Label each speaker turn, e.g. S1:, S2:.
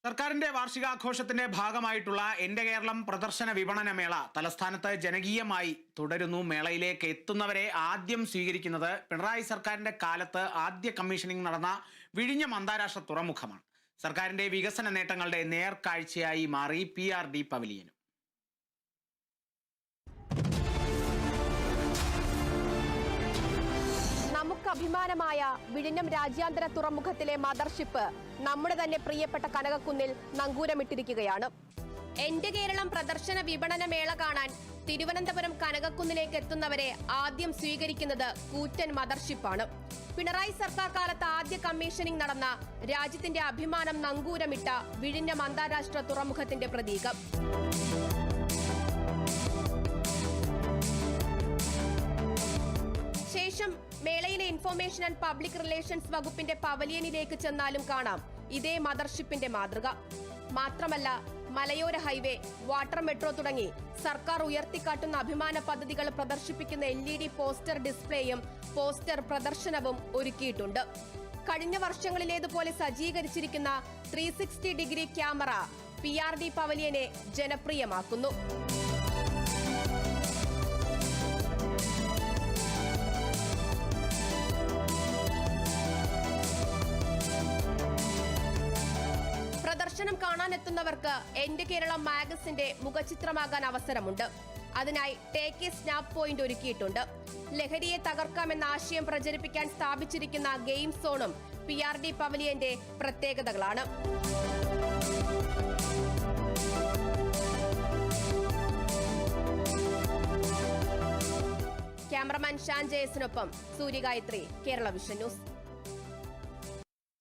S1: സർക്കാരിന്റെ വാർഷികാഘോഷത്തിന്റെ ഭാഗമായിട്ടുള്ള എന്റെ കേരളം പ്രദർശന വിപണന മേള തലസ്ഥാനത്ത് ജനകീയമായി തുടരുന്നു. മേളയിലേക്ക് എത്തുന്നവരെ ആദ്യം സ്വീകരിക്കുന്നത് പിണറായി സർക്കാരിന്റെ കാലത്ത് ആദ്യ കമ്മീഷനിംഗ് നടന്ന വിഴിഞ്ഞം അന്താരാഷ്ട്ര തുറമുഖമാണ്. സർക്കാരിന്റെ വികസന നേട്ടങ്ങളുടെ നേർക്കാഴ്ചയായി മാറി PRD പവലിയനും.
S2: നമുക്ക് അഭിമാനമായ വിഴിഞ്ഞം രാജ്യാന്തര തുറമുഖത്തിലെ മദർഷിപ്പ് നമ്മുടെ തന്നെ പ്രിയപ്പെട്ട കനകക്കുന്നിൽ നങ്കൂരമിട്ടിരിക്കുകയാണ്. എന്റെ കേരളം പ്രദർശന വിപണന മേള കാണാൻ തിരുവനന്തപുരം കനകക്കുന്നിലേക്ക് എത്തുന്നവരെ ആദ്യം സ്വീകരിക്കുന്നത് കൂറ്റൻ മദർഷിപ്പാണ്. പിണറായി സർക്കാർ കാലത്ത് ആദ്യ കമ്മീഷനിംഗ് നടന്ന രാജ്യത്തിന്റെ അഭിമാനം നങ്കൂരമിട്ട വിഴിഞ്ഞം അന്താരാഷ്ട്ര തുറമുഖത്തിന്റെ പ്രതീകം. ശേഷം മേളയിലെ ഇൻഫർമേഷൻ ആൻഡ് പബ്ലിക് റിലേഷൻസ് വകുപ്പിന്റെ പവലിയനിലേക്ക് ചെന്നാലും കാണാം ഇതേ മദർഷിപ്പിന്റെ മാതൃക. മാത്രമല്ല, മലയോര ഹൈവേ, വാട്ടർ മെട്രോ തുടങ്ങി സർക്കാർ ഉയർത്തിക്കാട്ടുന്ന അഭിമാന പദ്ധതികൾ പ്രദർശിപ്പിക്കുന്ന LED പോസ്റ്റർ ഡിസ്പ്ലേയും പോസ്റ്റർ പ്രദർശനവും ഒരുക്കിയിട്ടുണ്ട്. കഴിഞ്ഞ വർഷങ്ങളിലേതുപോലെ സജ്ജീകരിച്ചിരിക്കുന്ന 360 ഡിഗ്രി ക്യാമറ PRD പവലിയനെ ജനപ്രിയമാക്കുന്നു. പ്രദർശനം കാണാനെത്തുന്നവർക്ക് എന്റെ കേരളം മാഗസിന്റെ മുഖചിത്രമാകാൻ അവസരമുണ്ട്. അതിനായി ടേക്ക് എ സ്നാപ്പ് പോയിന്റ് ഒരുക്കിയിട്ടുണ്ട്. ലഹരിയെ തകർക്കാമെന്ന ആശയം പ്രചരിപ്പിക്കാൻ സ്ഥാപിച്ചിരിക്കുന്ന ഗെയിം സോണും PRD പവലിയന്റെ പ്രത്യേകതകളാണ്. ക്യാമറമാൻ ഷാൻ ജയസിനൊപ്പം സൂര്യഗായത്രി, കേരള വിഷൻ ന്യൂസ്.